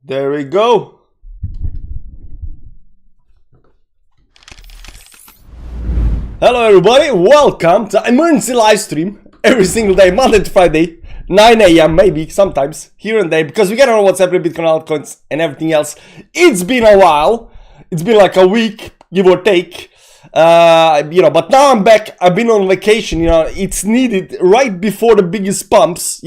There we go. Hello everybody, welcome to Emergency live stream every single day, Monday to Friday, 9 a.m. maybe, sometimes, here and there, because we gotta know what's happening with Bitcoin altcoins and everything else. It's been a while, it's been like a week, give or take, but now I'm back. I've been on vacation, it's needed right before the biggest pumps,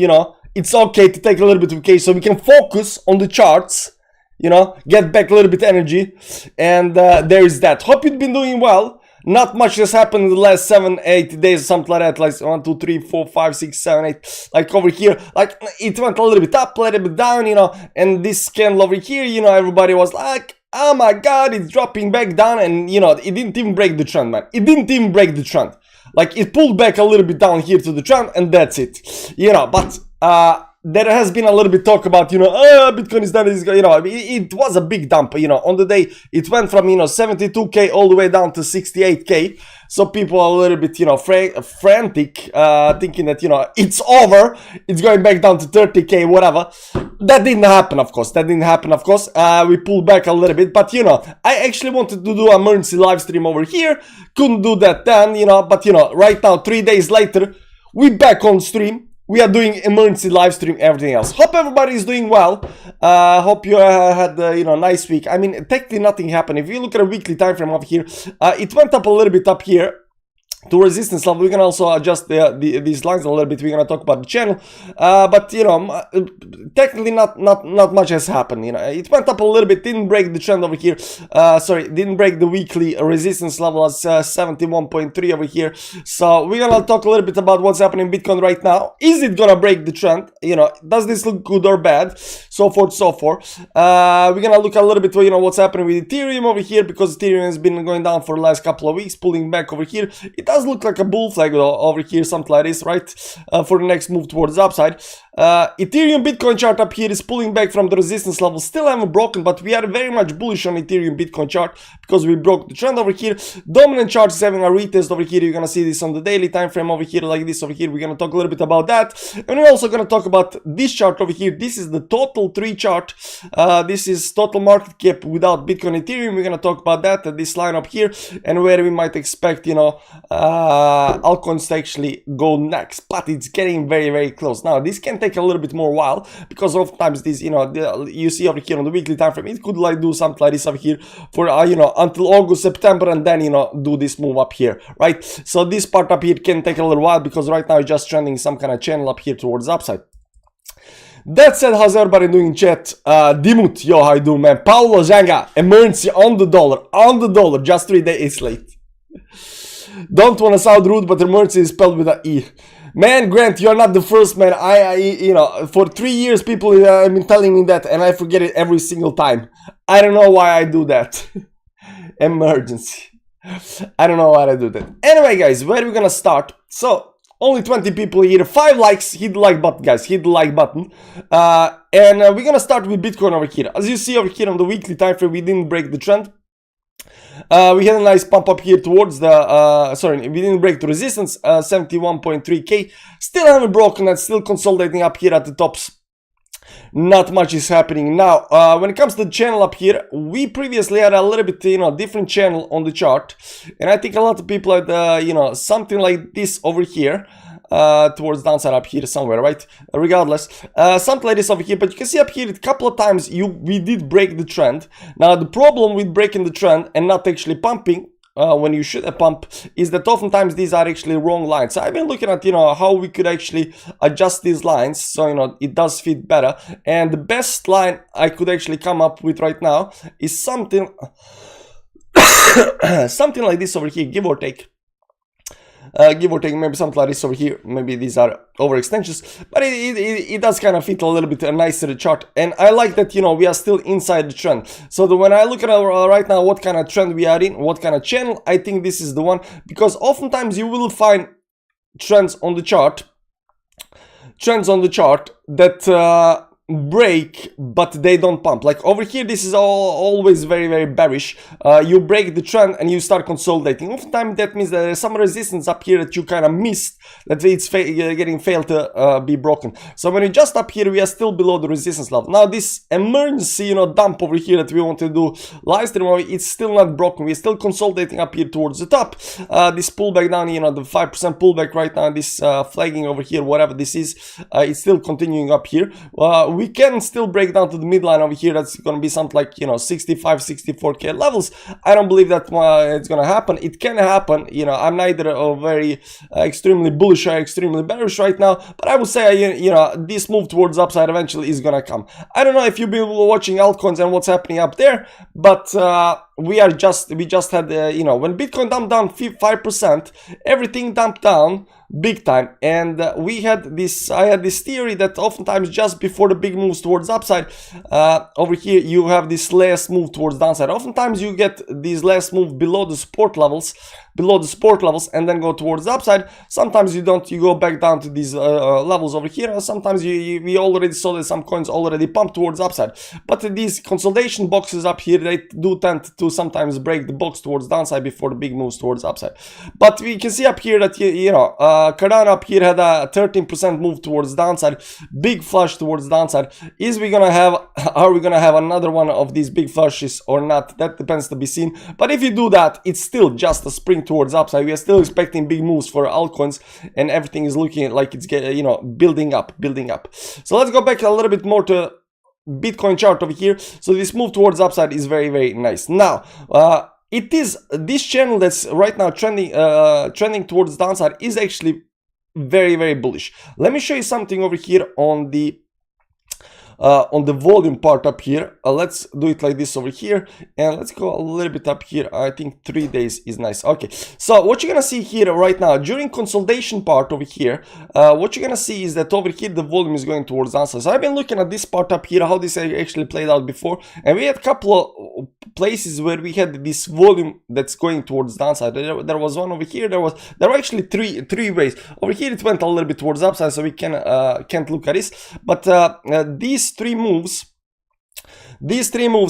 it's okay to take a little bit of vacation so we can focus on the charts, get back a little bit energy, and there is that. Hope you've been doing well. Not much has happened in the last 7-8 days, something like that, like 1, 2, 3, 4, 5, 6, 7, 8, like over here, like it went a little bit up, a little bit down, and this candle over here, everybody was like, oh my god, it's dropping back down, and it didn't even break the trend, man. It didn't even break the trend. Like, it pulled back a little bit down here to the trend, and that's it. But there has been a little bit talk about, Bitcoin is done, it was a big dump, on the day, it went from, 72k all the way down to 68k. So people are a little bit, frantic, thinking that, it's over, it's going back down to 30k, whatever. That didn't happen, of course. We pulled back a little bit, but, I actually wanted to do an emergency live stream over here. Couldn't do that then, but, right now, 3 days later, we back on stream. We are doing emergency live stream, everything else. Hope everybody is doing well. Hope you had a nice week. I mean, technically nothing happened. If you look at a weekly time frame over here, it went up a little bit up here to resistance level. We can also adjust these lines a little bit. We're gonna talk about the channel, but technically not much has happened. It went up a little bit, didn't break the trend over here. Didn't break the weekly resistance level as 71.3 over here. So we're gonna talk a little bit about what's happening in Bitcoin right now. Is it gonna break the trend? Does this look good or bad? So forth. We're gonna look a little bit what's happening with Ethereum over here, because Ethereum has been going down for the last couple of weeks, pulling back over here. It does look like a bull flag over here, something like this, right? For the next move towards the upside. Ethereum Bitcoin chart up here is pulling back from the resistance level. Still haven't broken, but we are very much bullish on Ethereum Bitcoin chart because we broke the trend over here. Dominant chart is having a retest over here. You're gonna see this on the daily time frame over here, like this over here. We're gonna talk a little bit about that, and we're also gonna talk about this chart over here. This is the total 3 chart. This is total market cap without Bitcoin Ethereum. We're gonna talk about that, this line up here, and where we might expect altcoins to actually go next. But it's getting very, very close. Now this can take a little bit more while, because oftentimes these, you see over here on the weekly time frame, it could like do something like this over here for until August, September, and then do this move up here, right? So this part up here can take a little while, because right now it's just trending some kind of channel up here towards the upside. That said, how's everybody doing in chat? Dimut, yo, how you doing, man? Paulo Zanga, emergency on the dollar, just 3 days late. Don't want to sound rude, but emergency is spelled with an E. Man, Grant, you're not the first, man. For 3 years, people have been telling me that, and I forget it every single time. I don't know why I do that. Emergency. I don't know why I do that. Anyway, guys, where are we gonna start? So, only 20 people here. 5 likes. Hit the like button, guys. Hit the like button. And we're gonna start with Bitcoin over here. As you see over here on the weekly time frame, we didn't break the trend. We had a nice pump up here towards the, we didn't break the resistance, 71.3k. Still haven't broken that, still consolidating up here at the tops. Not much is happening. Now, when it comes to the channel up here, we previously had a little bit, different channel on the chart. And I think a lot of people had, something like this over here. Towards downside up here somewhere, right? Regardless, something like this over here, but you can see up here a couple of times we did break the trend. Now the problem with breaking the trend and not actually pumping when you should pump is that oftentimes these are actually wrong lines. So I've been looking at how we could actually adjust these lines so it does fit better, and the best line I could actually come up with right now is something something like this over here, give or take, maybe something like this over here. Maybe these are overextensions, but it does kind of fit a little bit a nicer chart, and I like that we are still inside the trend. So when I look at right now what kind of trend we are in, what kind of channel, I think this is the one, because oftentimes you will find trends on the chart that break, but they don't pump. Like over here, this is always very bearish. You break the trend and you start consolidating. Oftentimes that means that there's some resistance up here that you kind of missed, that it's getting failed to be broken. So when we just up here, we are still below the resistance level. Now this emergency, you know, dump over here that we want to do live stream, it's still not broken. We're still consolidating up here towards the top. This pullback down, you know, the 5% pullback right now, this flagging over here, whatever this is, it's still continuing up here. We can still break down to the midline over here. That's going to be something like, you know, 65, 64k levels. I don't believe that it's going to happen. It can happen. You know, I'm neither very extremely bullish or extremely bearish right now, but I would say, you know, this move towards upside eventually is going to come. I don't know if you've been watching altcoins and what's happening up there, but we just had, you know, when Bitcoin dumped down 5%, everything dumped down big time, and I had this theory that oftentimes just before the big moves towards upside, over here you have this last move towards downside. Oftentimes you get these last move below the support levels, and then go towards the upside. Sometimes you don't, you go back down to these levels over here, or sometimes we already saw that some coins already pumped towards upside. But these consolidation boxes up here, they do tend to sometimes break the box towards downside before the big moves towards upside. But we can see up here that, you know, Cardano up here had a 13% move towards downside, big flush towards downside. Are we gonna have another one of these big flushes or not? That depends to be seen. But if you do that, it's still just a spring towards upside. We are still expecting big moves for altcoins, and everything is looking like it's, you know, building up. So let's go back a little bit more to Bitcoin chart over here. So this move towards upside is very nice. Now it is this channel that's right now trending towards downside is actually very bullish. Let me show you something over here on the volume part up here. Let's do it like this over here, and let's go a little bit up here. I think 3 days is nice. Okay, so what you're gonna see here right now during consolidation part over here, what you're gonna see is that over here the volume is going towards downside. So I've been looking at this part up here, how this actually played out before, and we had a couple of places where we had this volume that's going towards downside. There was one over here. There were actually three ways. Over here it went a little bit towards upside, so we can't look at this. But these three moves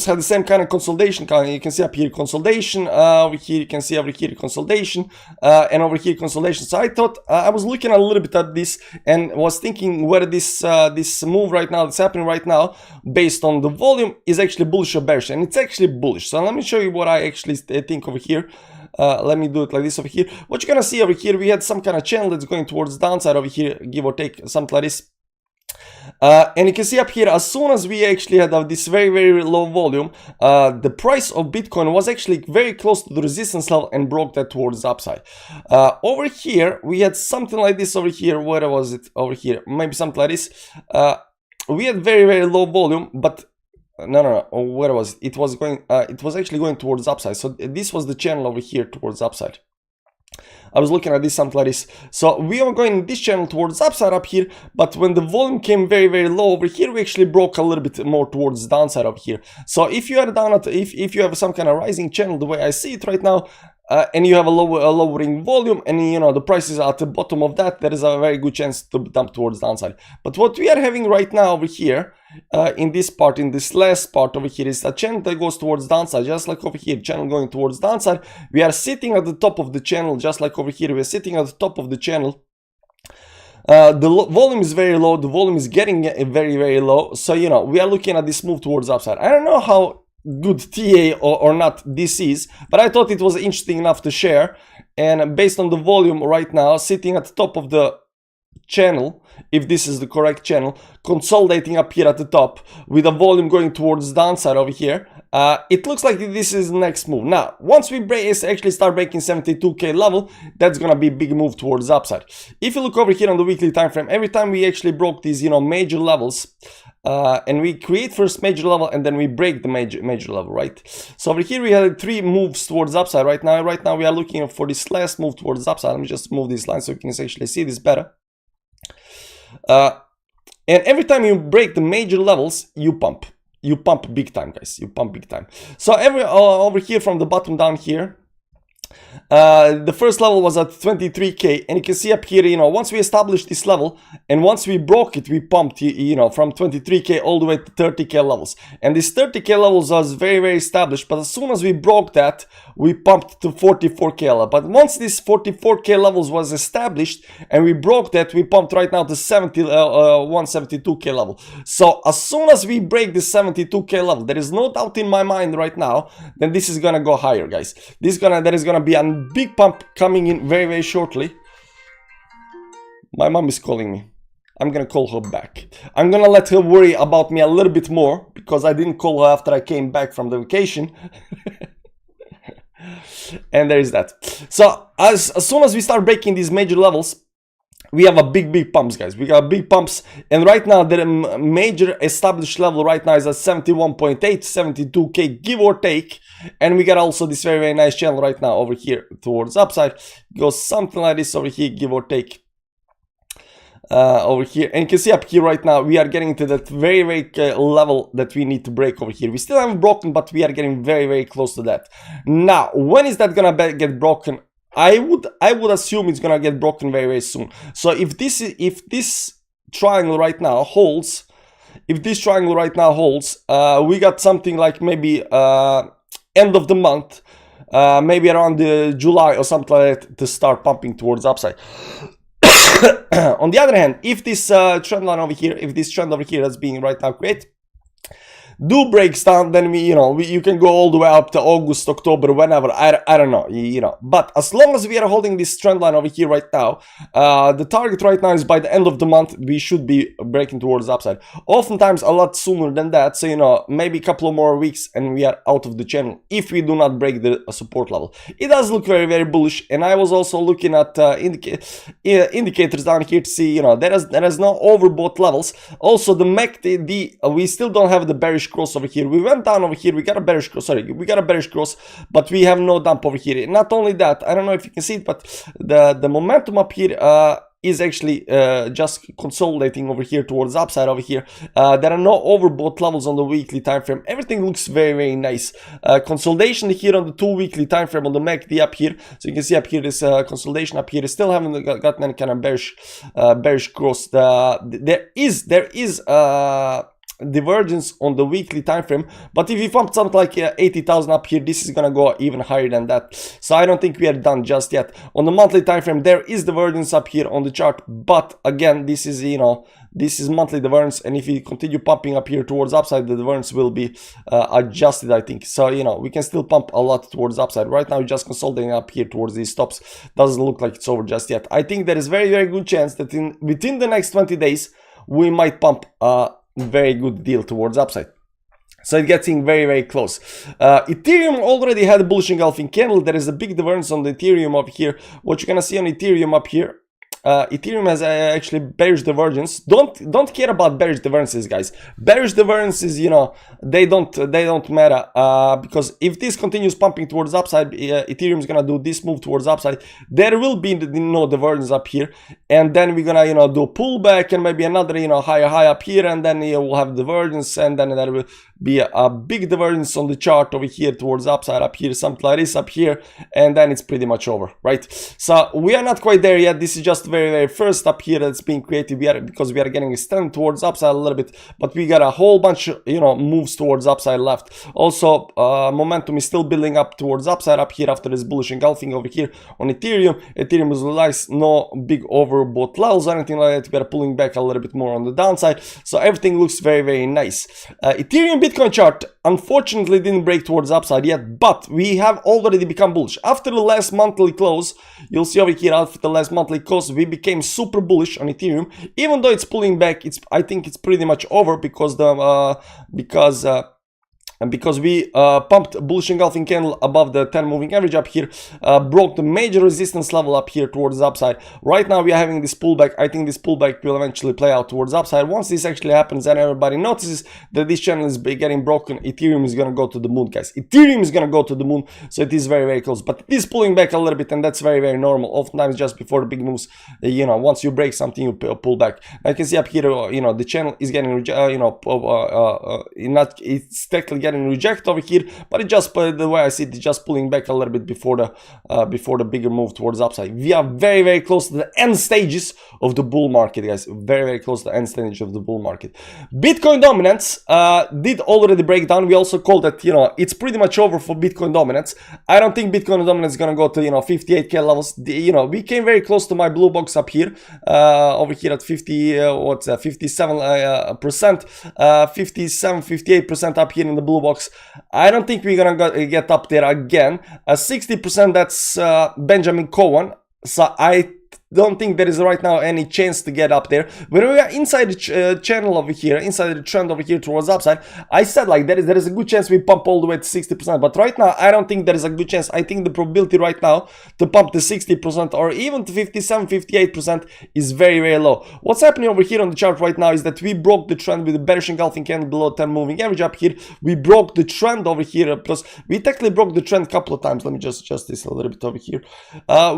had the same kind of consolidation. You can see up here consolidation, over here you can see over here consolidation, and over here consolidation. So I thought, I was looking a little bit at this and was thinking whether this move right now that's happening right now based on the volume is actually bullish or bearish, and it's actually bullish. So let me show you what I actually think over here. Let me do it like this over here. What you're gonna see over here, we had some kind of channel that's going towards downside over here, give or take, something like this. And you can see up here, as soon as we actually had this very low volume, the price of Bitcoin was actually very close to the resistance level and broke that towards the upside. Over here, we had something like this over here. Where was it? Over here, maybe something like this. We had very low volume, but no. Where was it? It was going. It was actually going towards the upside. So this was the channel over here towards the upside. I was looking at this something like this. So we are going this channel towards upside up here, but when the volume came very low over here, we actually broke a little bit more towards downside up here. So if you are down at, if you have some kind of rising channel, the way I see it right now, and you have a lowering volume, and you know the price is at the bottom of that, there is a very good chance to dump towards downside. But what we are having right now over here, in this part, in this last part over here, is a channel that goes towards downside, just like over here, channel going towards downside. We are sitting at the top of the channel, just like over here, we are sitting at the top of the channel. The volume is very low, the volume is getting very low, so you know we are looking at this move towards upside. I don't know how good TA or not this is, but I thought it was interesting enough to share. And based on the volume right now, sitting at the top of the channel, if this is the correct channel, consolidating up here at the top with a volume going towards downside over here, it looks like this is the next move. Now once we actually start breaking 72k level, that's gonna be a big move towards upside. If you look over here on the weekly time frame, every time we actually broke these, you know, major levels, and we create first major level and then we break the major level, right? So over here we had 3 moves towards upside. Right now we are looking for this last move towards upside. Let me just move this line so you can actually see this better. And every time you break the major levels, you pump big time, guys. You pump big time. So over here from the bottom down here, The first level was at 23k, and you can see up here, you know, once we established this level and once we broke it, we pumped, you know, from 23k all the way to 30k levels. And this 30k levels was very, very established, but as soon as we broke that, we pumped to 44k level. But once this 44k levels was established and we broke that, we pumped right now to 172k level. So as soon as we break this 72k level, there is no doubt in my mind right now, then this is gonna go higher, guys. There is gonna be a big pump coming in very, very shortly. My mom is calling me. I'm gonna call her back. I'm gonna let her worry about me a little bit more because I didn't call her after I came back from the vacation. And there is that. So as soon as we start breaking these major levels, we have a big pumps, guys. We got big pumps, and right now the major established level right now is at 71.8, 72k give or take. And we got also this very, very nice channel right now over here towards upside. It goes something like this over here, give or take. Over here, and you can see up here right now we are getting to that very, very level that we need to break over here. We still haven't broken, but we are getting very, very close to that. Now, when is that gonna get broken? I would assume it's gonna get broken very, very soon. So if this triangle right now holds, we got something like maybe end of the month, maybe around July or something like that, to start pumping towards upside. On the other hand, if this trend line over here, that's being right now created, breaks down, then you can go all the way up to August, October, whenever. I don't know, but as long as we are holding this trend line over here right now, the target right now is by the end of the month we should be breaking towards the upside. Oftentimes a lot sooner than that, so maybe a couple of more weeks and we are out of the channel if we do not break the support level. It does look very, very bullish, and I was also looking at indicators down here to see, there is no overbought levels. Also the MACD, we still don't have the bearish cross over here. We went down over here, we got a bearish cross, but we have no dump over here. Not only that, I don't know if you can see it, but the momentum up here is actually just consolidating over here towards upside over here. There are no overbought levels on the weekly time frame. Everything looks very, very nice. Consolidation here on the 2 weekly time frame on the MACD up here. So you can see up here this consolidation up here. Still haven't gotten any kind of bearish cross. There is divergence on the weekly time frame, but if you pump something like 80,000 up here, this is gonna go even higher than that. So I don't think we are done just yet. On the monthly time frame, there is divergence up here on the chart, but again, this is this is monthly divergence, and if we continue pumping up here towards upside, the divergence will be adjusted, I think. So we can still pump a lot towards upside. Right now, just consolidating up here towards these stops. Doesn't look like it's over just yet. I think there is very, very good chance that within the next 20 days we might pump very good deal towards upside. So it's getting very, very close. Ethereum already had a bullish engulfing candle. There is a big divergence on the Ethereum up here. What you're gonna see on Ethereum up here, Ethereum has actually bearish divergence. Don't care about bearish divergences, guys. Bearish divergences, they don't matter, because if this continues pumping towards upside, Ethereum is gonna do this move towards upside. There will be no divergence up here, and then we're gonna do a pullback and maybe another higher high up here, and then we'll have divergence, and then there will be a big divergence on the chart over here towards upside up here, something like this up here, and then it's pretty much over, right? So we are not quite there yet. This is just very, very first up here that's being created. Because we are getting extended towards upside a little bit, but we got a whole bunch moves towards upside left. Also momentum is still building up towards upside up here after this bullish engulfing over here on Ethereum. Ethereum is nice, no big overbought levels or anything like that. We are pulling back a little bit more on the downside, so everything looks very, very nice. Ethereum Bitcoin chart unfortunately didn't break towards upside yet, but we have already become bullish. After the last monthly close, you'll see over here, after the last monthly close, we became super bullish on Ethereum. Even though it's pulling back, I think it's pretty much over because we pumped bullish engulfing candle above the 10 moving average up here, broke the major resistance level up here towards the upside. Right now we are having this pullback. I think this pullback will eventually play out towards upside. Once this actually happens and everybody notices that this channel is getting broken, Ethereum is gonna go to the moon, guys. Ethereum is gonna go to the moon, so it is very, very close. But it is pulling back a little bit, and that's very, very normal. Oftentimes just before the big moves, once you break something, you pull back. I can see up here, the channel is getting, it's technically getting rejected over here, but it just, the way I see it, it's just pulling back a little bit before the bigger move towards upside. We are very, very close to the end stages of the bull market, guys. Very, very close to the end stage of the bull market. Bitcoin dominance did already break down. We also called that, you know, it's pretty much over for Bitcoin dominance. I don't think Bitcoin dominance is gonna go to, you know, 58k levels. You know, we came very close to my blue box up here, over here at 57%, 58% up here in the blue box. I don't think we're gonna get up there again. 60%, that's Benjamin Cohen. So I don't think there is right now any chance to get up there. When we are inside the channel over here, inside the trend over here towards upside, I said like there is a good chance we pump all the way to 60%, but right now I don't think there is a good chance. I think the probability right now to pump to 60% or even to 57-58% is very, very low. What's happening over here on the chart right now is that we broke the trend with the bearish engulfing candle below 10 moving average up here. We broke the trend over here, plus we technically broke the trend a couple of times. Let me just adjust this a little bit over here.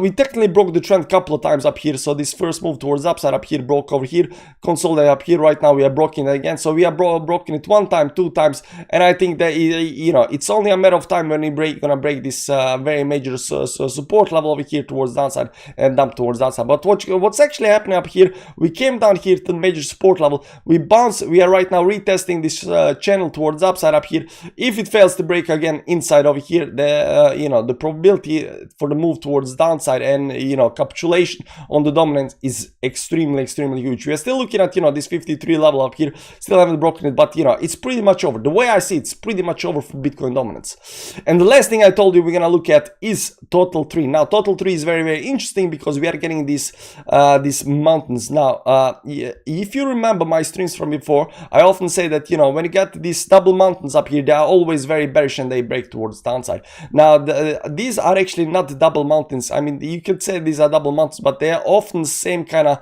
We technically broke the trend a couple of times up here. So this first move towards upside up here, broke over here, consolidate up here. Right now we are broken it again. So we are broken it 1 time, 2 times, and I think that, you know, it's only a matter of time when we gonna break this very major support level over here towards downside and dump towards downside. But what's actually happening up here? We came down here to the major support level. We bounce. We are right now retesting this channel towards upside up here. If it fails to break again inside over here, the you know, the probability for the move towards downside and, you know, capitulation on the dominance is extremely huge. We are still looking at, you know, this 53 level up here, still haven't broken it, but, you know, it's pretty much over. The way I see it, it's pretty much over for Bitcoin dominance. And the last thing I told you we're gonna look at is total 3. Now total 3 is very, very interesting because we are getting these mountains. Now if you remember my streams from before, I often say that, you know, when you get these double mountains up here, they are always very bearish and they break towards downside. Now these are actually not double mountains. I mean, you could say these are double mountains, but they are often same kind of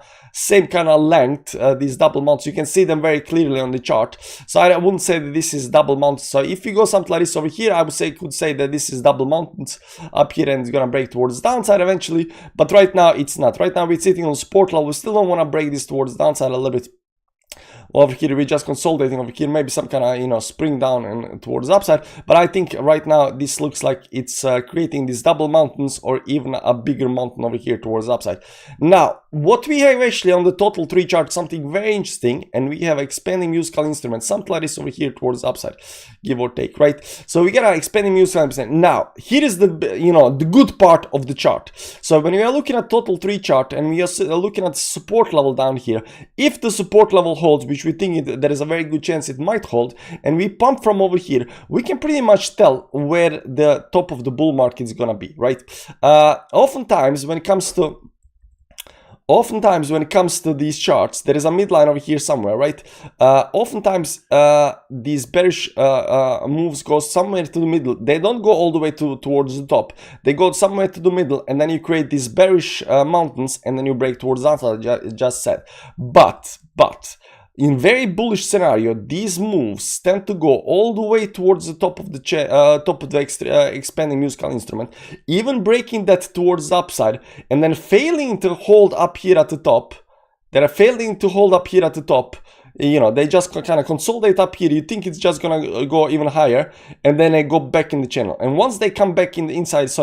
length, these double mountains. You can see them very clearly on the chart. So I wouldn't say that this is double mountains. So if you go something like this over here, I could say that this is double mountains up here and it's gonna break towards downside eventually. But right now it's not. Right now we're sitting on support level. We still don't want to break this towards downside a little bit. Over here we're just consolidating over here, maybe some kind of, you know, spring down and towards upside. But I think right now this looks like it's creating these double mountains or even a bigger mountain over here towards upside. Now what we have actually on the total 3 chart, something very interesting, and we have expanding musical instruments, something like this over here towards upside, give or take, right? So we got an expanding musical instrument. Now here is the, you know, the good part of the chart. So when we are looking at total 3 chart and we are looking at the support level down here, if the support level holds, which we think there is a very good chance it might hold, and we pump from over here, we can pretty much tell where the top of the bull market is gonna be, right? Oftentimes when it comes to these charts, there is a midline over here somewhere, right? Oftentimes these bearish moves go somewhere to the middle. They don't go all the way towards the top. They go somewhere to the middle, and then you create these bearish mountains, and then you break towards the downside, just said. But in very bullish scenario, these moves tend to go all the way towards the top of the expanding musical instrument, even breaking that towards the upside, and then failing to hold up here at the top. You know, they just kind of consolidate up here. You think it's just gonna go even higher, and then they go back in the channel. And once they come back in the inside this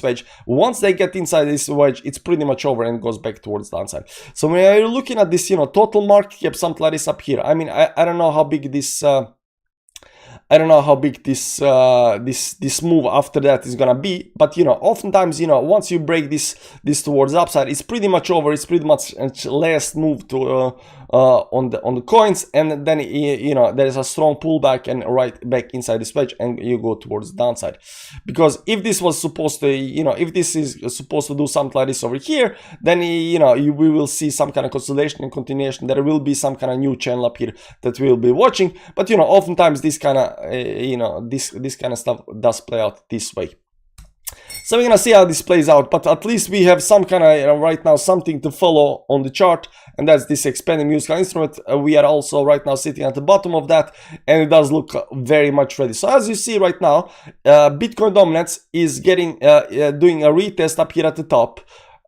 wedge, once they get inside this wedge, it's pretty much over and goes back towards the downside. So when you're looking at this, you know, total market cap, something like this up here. I mean, I don't know how big this this move after that is gonna be, but, you know, oftentimes, you know, once you break this towards the upside, it's pretty much over. It's pretty much last move to on the coins, and then, you know, there is a strong pullback and right back inside this wedge, and you go towards the downside. Because if this was supposed to, you know, if this is supposed to do something like this over here, then, you know, we will see some kind of consolidation and continuation. There will be some kind of new channel up here that we'll be watching. But, you know, oftentimes this kind of you know, this kind of stuff does play out this way. So we're gonna see how this plays out, but at least we have some kind of, you know, right now something to follow on the chart, and that's this expanding musical instrument. We are also right now sitting at the bottom of that, and it does look very much ready. So as you see right now, Bitcoin dominance is getting doing a retest up here at the top.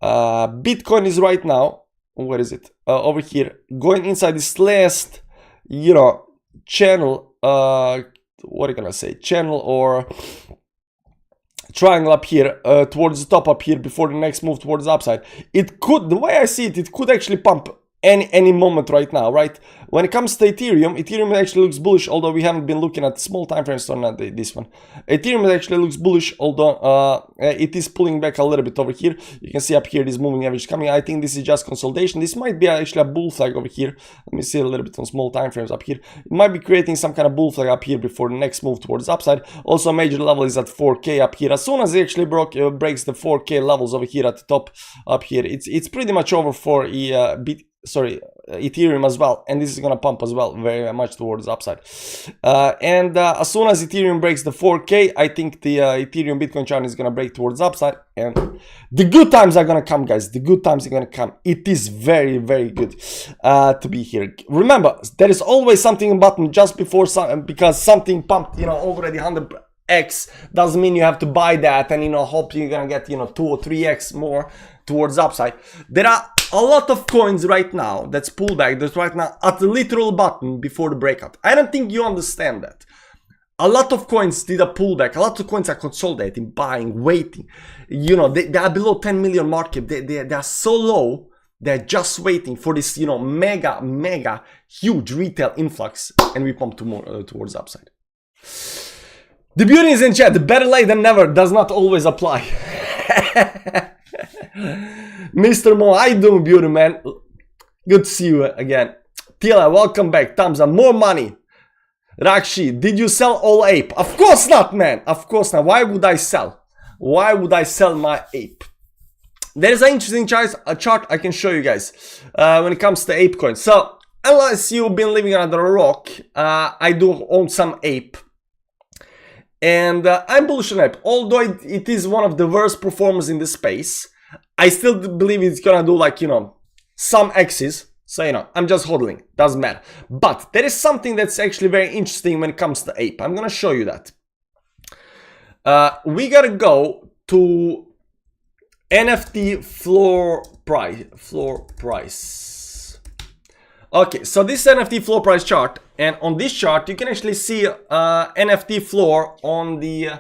Bitcoin is right now, where is it? Over here, going inside this last, you know, channel what are you gonna say, channel or triangle up here towards the top up here before the next move towards the upside. It could, the way I see it, it could actually pump any moment right now, right? When it comes to Ethereum, Ethereum actually looks bullish, although we haven't been looking at small time frames on this one. Ethereum actually looks bullish, although it is pulling back a little bit over here. You can see up here this moving average coming. I think this is just consolidation. This might be actually a bull flag over here. Let me see a little bit on small time frames up here. It might be creating some kind of bull flag up here before the next move towards the upside. Also, major level is at 4K up here. As soon as it actually breaks the 4K levels over here at the top up here, it's pretty much over for Ethereum as well, and this is gonna pump as well very much towards the upside. As soon as Ethereum breaks the 4K, I think the Ethereum Bitcoin chart is gonna break towards the upside, and the good times are gonna come, guys. The good times are gonna come. It is very, very good to be here. Remember, there is always something in bottom just before because something pumped, you know, already 100x doesn't mean you have to buy that and, you know, hope you're gonna get, you know, 2 or 3x more towards the upside. There are a lot of coins right now that's pullback, that's right now at the literal bottom before the breakout. I don't think you understand that. A lot of coins did a pullback. A lot of coins are consolidating, buying, waiting. You know, they are below 10 million market. They are so low, they're just waiting for this, you know, mega huge retail influx, and we pump towards the upside. The beauty is in chat. The better late than never does not always apply. Mr. Mo, how you doing, beauty man? Good to see you again. Tila, welcome back. Thumbs up. More money. Rakshi, did you sell all ape? Of course not, man. Of course not. Why would I sell? Why would I sell my ape? There is an interesting chart I can show you guys when it comes to ape coins. So, unless you've been living under a rock, I do own some ape. And I'm bullish on ape. Although it is one of the worst performers in the space, I still believe it's gonna do, like, you know, some X's. So, you know, I'm just hodling. Doesn't matter. But there is something that's actually very interesting when it comes to ape. I'm gonna show you that. We gotta go to NFT floor price. Okay, so this is NFT floor price chart, and on this chart you can actually see NFT floor on the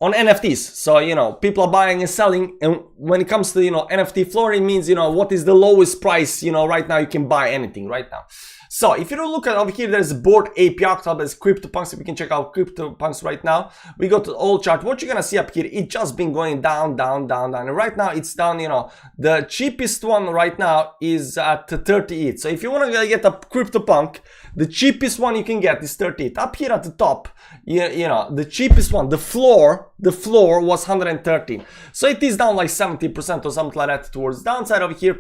on NFTs. So, you know, people are buying and selling, and when it comes to, you know, NFT floor, it means, you know, what is the lowest price, you know, right now you can buy anything right now. So if you don't look at over here, there's a board ape yacht club, there's CryptoPunks. If we can check out CryptoPunks right now, we go to the old chart. What you're gonna see up here, it just been going down, and right now it's down. You know, the cheapest one right now is at 30 ETH. So if you want to get a CryptoPunk, the cheapest one you can get is 30 ETH. Up here at the top, you know, the cheapest one, the floor was 113. So it is down like 70% or something like that towards the downside over here.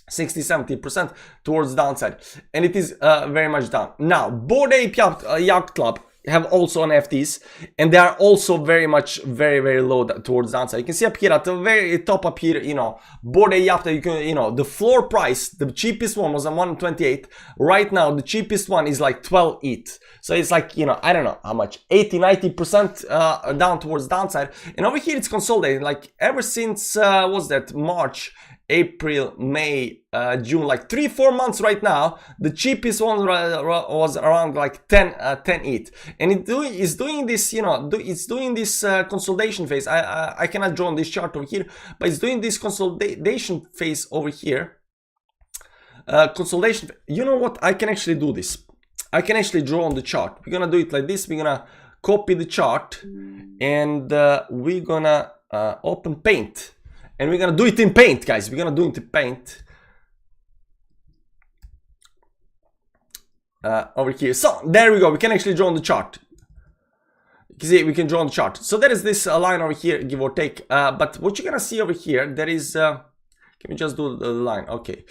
60-70% towards downside, and it is very much down. Now, Bored Ape Yacht Club have also NFTs, and they are also very much very low towards downside. You can see up here at the very top up here, you know, Bored Ape Yacht, you can, you know, the floor price, the cheapest one was on 128. Right now, the cheapest one is like 12 ETH. So it's like, you know, I don't know how much, 80-90% down towards downside. And over here it's consolidating, like ever since what's that, March, April, May, June, like 3-4 months right now. The cheapest one was around like 10 ETH, and it's doing this, you know, it's doing this consolidation phase. I cannot draw on this chart over here, but it's doing this consolidation phase over here. Consolidation. You know what? I can actually do this. I can actually draw on the chart. We're gonna do it like this. We're gonna copy the chart, and we're gonna open Paint. And we're gonna do it in Paint, guys. We're gonna do it in Paint. Over here. So, there we go. We can actually draw on the chart. You can see we can draw on the chart. So, there is this line over here, give or take. But what you're gonna see over here, there is... can we just do the line? Okay.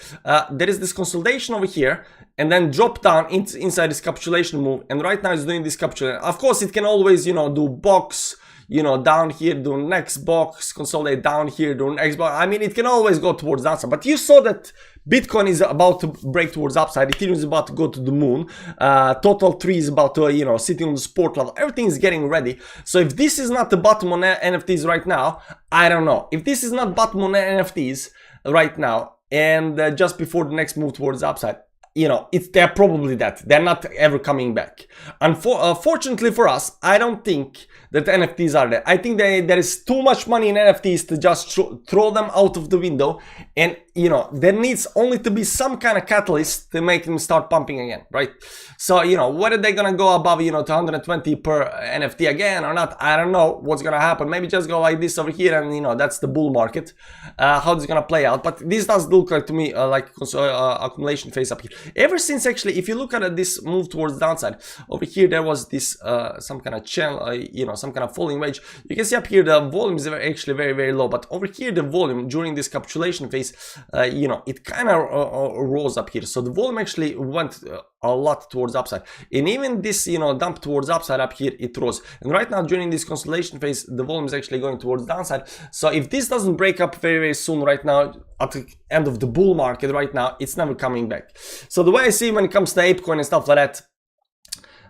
There is this consolidation over here, and then drop down inside this capitulation move. And right now it's doing this capitulation. Of course, it can always, you know, do box, you know, down here, do next box, consolidate down here, do next box. I mean, it can always go towards downside. But you saw that Bitcoin is about to break towards upside. Ethereum is about to go to the moon. Total 3 is about to, you know, sitting on the support level. Everything is getting ready. So if this is not the bottom on NFTs right now, I don't know. If this is not bottom on NFTs right now, and just before the next move towards the upside, you know, they're probably dead. They're not ever coming back. Unfortunately for us, I don't think that NFTs are there. I think there is too much money in NFTs to just throw them out of the window. And, you know, there needs only to be some kind of catalyst to make them start pumping again, right? So, you know, whether they're gonna go above, you know, to 120 per NFT again or not, I don't know what's gonna happen. Maybe just go like this over here, and, you know, that's the bull market. How it's gonna play out. But this does look like to me like accumulation phase up here. Ever since, actually, if you look at this move towards downside, over here there was this some kind of channel, you know, some kind of falling wedge. You can see up here the volume is actually very, very low, but over here the volume during this capitulation phase, you know, it kind of rose up here. So the volume actually went a lot towards upside, and even this, you know, dump towards upside up here, it rose. And right now during this consolidation phase, the volume is actually going towards downside. So if this doesn't break up very, very soon right now, at the end of the bull market right now, it's never coming back. So the way I see when it comes to ApeCoin and stuff like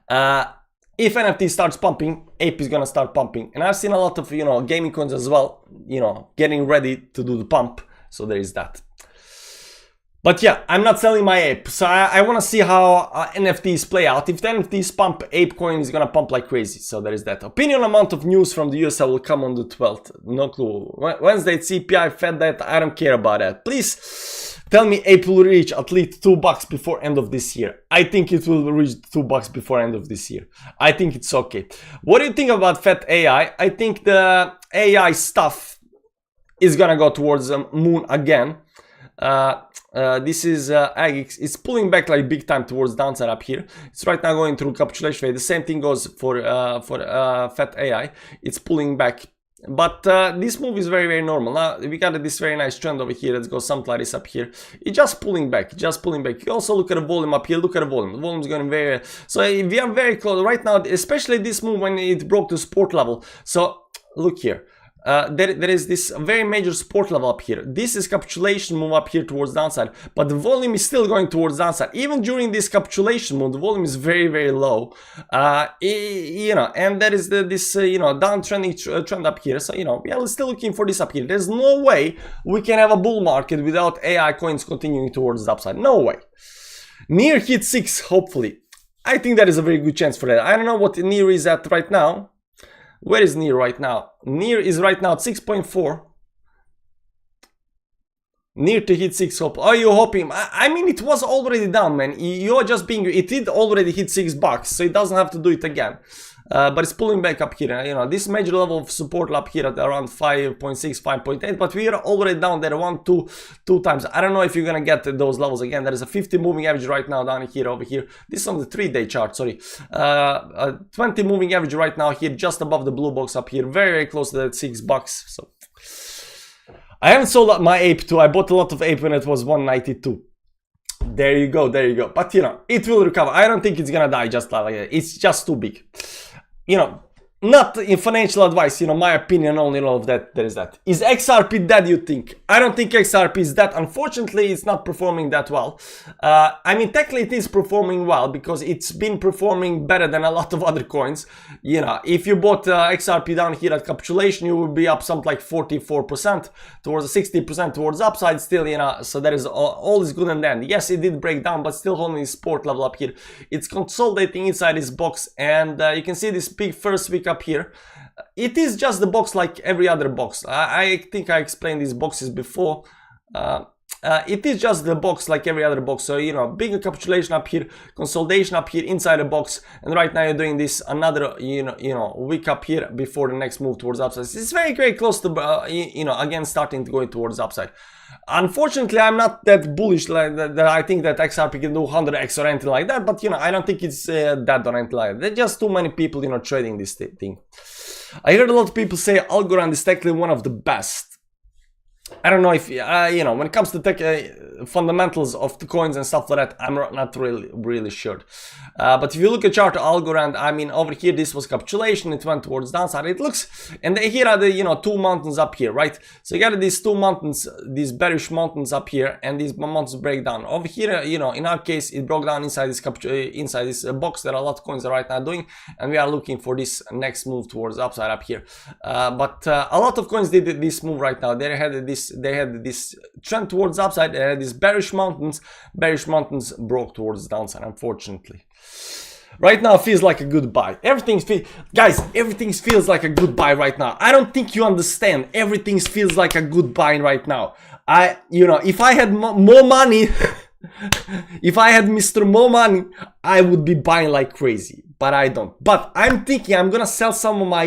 that, if NFT starts pumping, Ape is gonna start pumping. And I've seen a lot of, you know, gaming coins as well, you know, getting ready to do the pump. So there is that. But yeah, I'm not selling my Ape. So I want to see how NFTs play out. If the NFTs pump, ApeCoin is gonna pump like crazy. So there is that. Opinion amount of news from the US will come on the 12th. No clue. Wednesday CPI, Fed data, I don't care about that. Please tell me Ape will reach at least $2 before end of this year. I think it will reach $2 before end of this year. I think it's okay. What do you think about Fed AI? I think the AI stuff is gonna go towards the moon again. This is AGX. It's pulling back like big time towards downside up here. It's right now going through capitulation phase. The same thing goes for Fat AI. It's pulling back, but this move is very, very normal. Now we got this very nice trend over here. Let's go something like this up here. It's just pulling back, just pulling back. You also look at the volume up here. Look at the volume. The volume is going very. So we are very close right now, especially this move when it broke the support level. So look here. There is this very major support level up here. This is capitulation move up here towards downside, but the volume is still going towards downside. Even during this capitulation move, the volume is very, very low. You know, and there is this you know, downtrending trend up here. So, you know, we are still looking for this up here. There's no way we can have a bull market without AI coins continuing towards the upside. No way. Near hit 6, hopefully. I think that is a very good chance for that. I don't know what near is at right now. Where is near right now? Near is right now at 6.4. Near to hit 6. Hope. Are you hoping? I mean, it was already down, man. You're just being. It did already hit $6, so it doesn't have to do it again. But it's pulling back up here. You know, this major level of support up here at around 5.6, 5.8. But we are already down there two times. I don't know if you're gonna get those levels again. There is a 50 moving average right now down here, over here. This is on the 3-day chart. Sorry, 20 moving average right now here, just above the blue box up here, very, very close to that $6. So I haven't sold my Ape too. I bought a lot of Ape when it was 192. There you go, there you go. But you know, it will recover. I don't think it's gonna die just like that. It's just too big. You know, not in financial advice, you know, my opinion only, all of that, there is that. Is XRP dead, you think? I don't think XRP is dead. Unfortunately, it's not performing that well. I mean, technically it is performing well because it's been performing better than a lot of other coins. You know, if you bought XRP down here at capitulation, you would be up something like 44% towards 60% towards upside still, you know, so that is all is good and then. Yes, it did break down, but still holding its support level up here. It's consolidating inside this box, and you can see this big first week up here. It is just the box like every other box. I think I explained these boxes before. It is just the box like every other box. So, you know, bigger capitulation up here, consolidation up here inside the box, and right now you're doing this another you know week up here before the next move towards upside. It's very, very close to you know, again starting to go towards upside. Unfortunately, I'm not that bullish like that I think that XRP can do 100x or anything like that, but you know, I don't think it's that or anything like that. There's just too many people, you know, trading this thing. I heard a lot of people say Algorand is technically one of the best. I don't know if, you know, when it comes to tech fundamentals of the coins and stuff like that, I'm not really sure. But if you look at chart Algorand, I mean, over here, this was capitulation. It went towards downside. It looks, and here are the, you know, two mountains up here, right? So you got these two mountains, these bearish mountains up here, and these mountains break down. Over here, you know, in our case, it broke down inside this box that a lot of coins are right now doing, and we are looking for this next move towards upside up here. But a lot of coins did this move right now. They had this this trend towards upside. They had these bearish mountains broke towards the downside, unfortunately. Right now feels like a good buy. Everything feels like a good buy right now. I don't think you understand. Everything feels like a good buy right now. If I had more money, if I had Mr. More Money, I would be buying like crazy, but I don't. But I'm thinking I'm gonna sell some of my,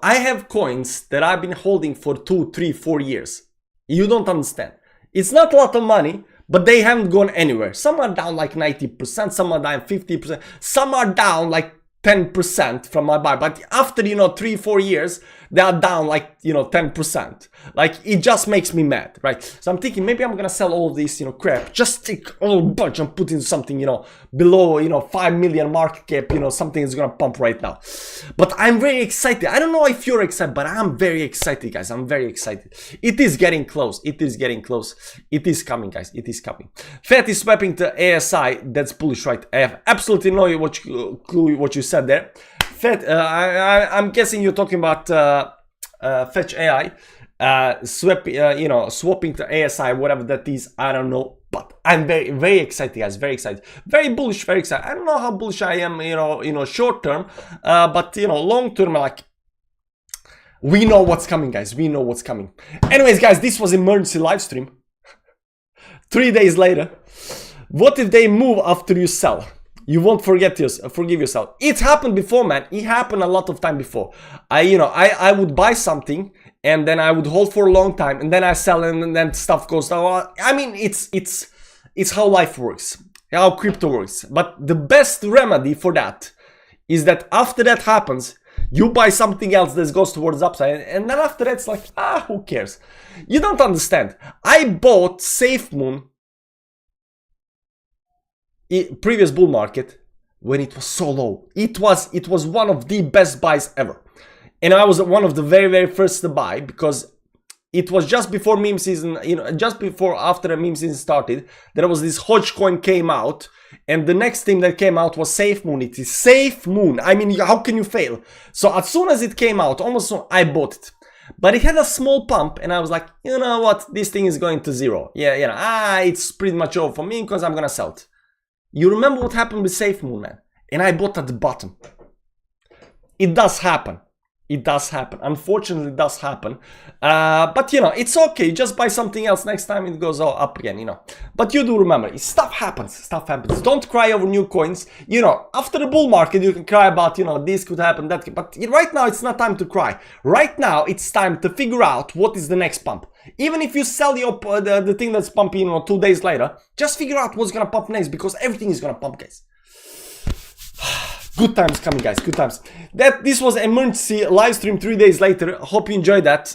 I have coins that I've been holding for 2, 3, 4 years. You don't understand. It's not a lot of money, but they haven't gone anywhere. Some are down like 90%, some are down 50%, some are down like 10% from my buy. But after, 3, 4 years, they are down like, 10%. Like, it just makes me mad, right? So I'm thinking maybe I'm gonna sell all of this, crap, just take a whole bunch and put in something, below, 5 million market cap, something is gonna pump right now. But I'm very excited. I don't know if you're excited, but I'm very excited, guys. I'm very excited. It is getting close. It is getting close. It is coming, guys. It is coming. FET is swapping to ASI. That's bullish, right? I have absolutely no clue what you said there. FET, I'm guessing you're talking about Fetch AI, swapping to ASI, whatever that is. I don't know, but I'm very, very excited, guys. Very excited, very bullish, very excited. I don't know how bullish I am, short term, but long term, like, we know what's coming, guys. We know what's coming. Anyways, guys, this was emergency live stream. 3 days later, what if they move after you sell? You won't forgive yourself. It happened before, man. It happened a lot of time before. I would buy something and then I would hold for a long time and then I sell and then stuff goes down. I mean, it's how life works, how crypto works. But the best remedy for that is that after that happens, you buy something else that goes towards upside, and then after that it's like, who cares? You don't understand. I bought SafeMoon previous bull market when it was so low. It was one of the best buys ever, and I was one of the very, very first to buy because it was just before meme season, just before after the meme season started. There was this Hodge coin came out, and the next thing that came out was SafeMoon. It is SafeMoon. I mean, how can you fail? So as soon as it came out, almost I bought it. But it had a small pump and I was like, you know what, this thing is going to zero. Yeah, it's pretty much over for me because I'm gonna sell it. You remember what happened with SafeMoon, man? And I bought at the bottom. It does happen. It does happen. Unfortunately, it does happen. But it's okay. Just buy something else next time it goes up again, But you do remember, stuff happens. Stuff happens. Don't cry over new coins. After the bull market, you can cry about, this could happen, that could. But right now, it's not time to cry. Right now, it's time to figure out what is the next pump. Even if you sell the thing that's pumping, 2 days later, just figure out what's gonna pump next because everything is gonna pump, guys. Good times coming, guys. Good times. This was emergency live stream 3 days later. Hope you enjoyed that.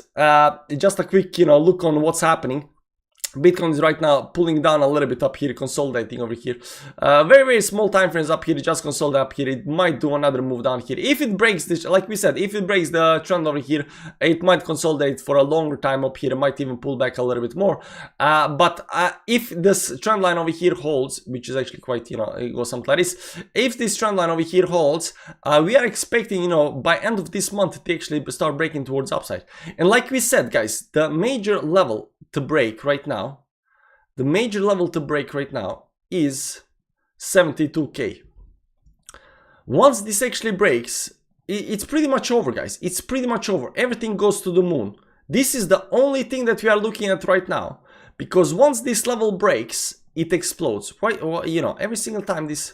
Just a quick, look on what's happening. Bitcoin is right now pulling down a little bit up here, consolidating over here. Very, very small time frames up here, just consolidate up here. It might do another move down here. If it breaks this, like we said, if it breaks the trend over here, it might consolidate for a longer time up here. It might even pull back a little bit more. But if this trend line over here holds, which is actually quite, it goes something like this. If this trend line over here holds, we are expecting, by end of this month to actually start breaking towards upside. And like we said, guys, the major level to break right now, is 72k. Once this actually breaks, it's pretty much over, guys. It's pretty much over. Everything goes to the moon. This is the only thing that we are looking at right now, because once this level breaks, it explodes, right? Or, every single time this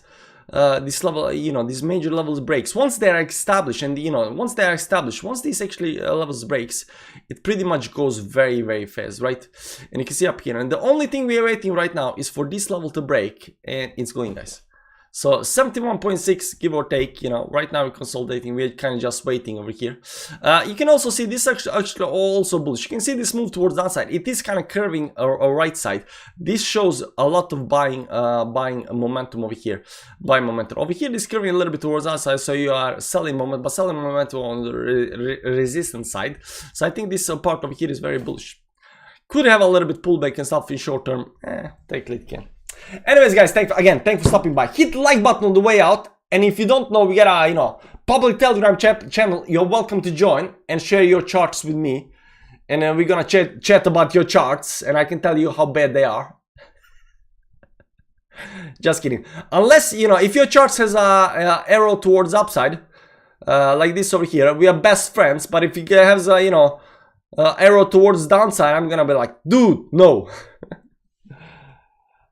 level, these major levels breaks, once they are established, and once these actually levels breaks, it pretty much goes very, very fast, right? And you can see up here, and the only thing we are waiting right now is for this level to break, and it's going, guys. So 71.6, give or take, right now we're consolidating, we're kind of just waiting over here. You can also see this actually also bullish. You can see this move towards the downside. It is kind of curving a right side. This shows a lot of buying momentum over here. Buying momentum. Over here, this curving a little bit towards the downside, so you are selling momentum, but selling momentum on the resistance side. So I think this part over here is very bullish. Could have a little bit pullback and stuff in short term. Take it again. Anyways, guys, thanks for stopping by. Hit the like button on the way out, and if you don't know, we got a public Telegram channel. You're welcome to join and share your charts with me. and then we're gonna chat about your charts, and I can tell you how bad they are. Just kidding. Unless, you know, if your chart has a arrow towards upside, like this over here, we are best friends. But if it has a, you know, arrow towards downside, I'm gonna be like, dude, no.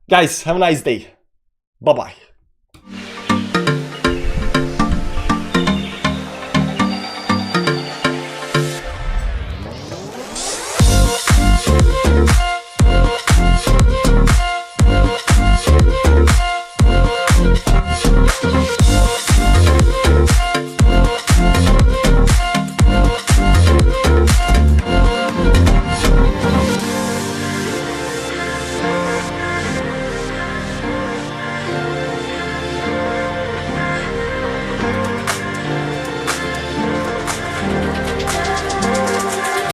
Guys, have a nice day. Bye bye.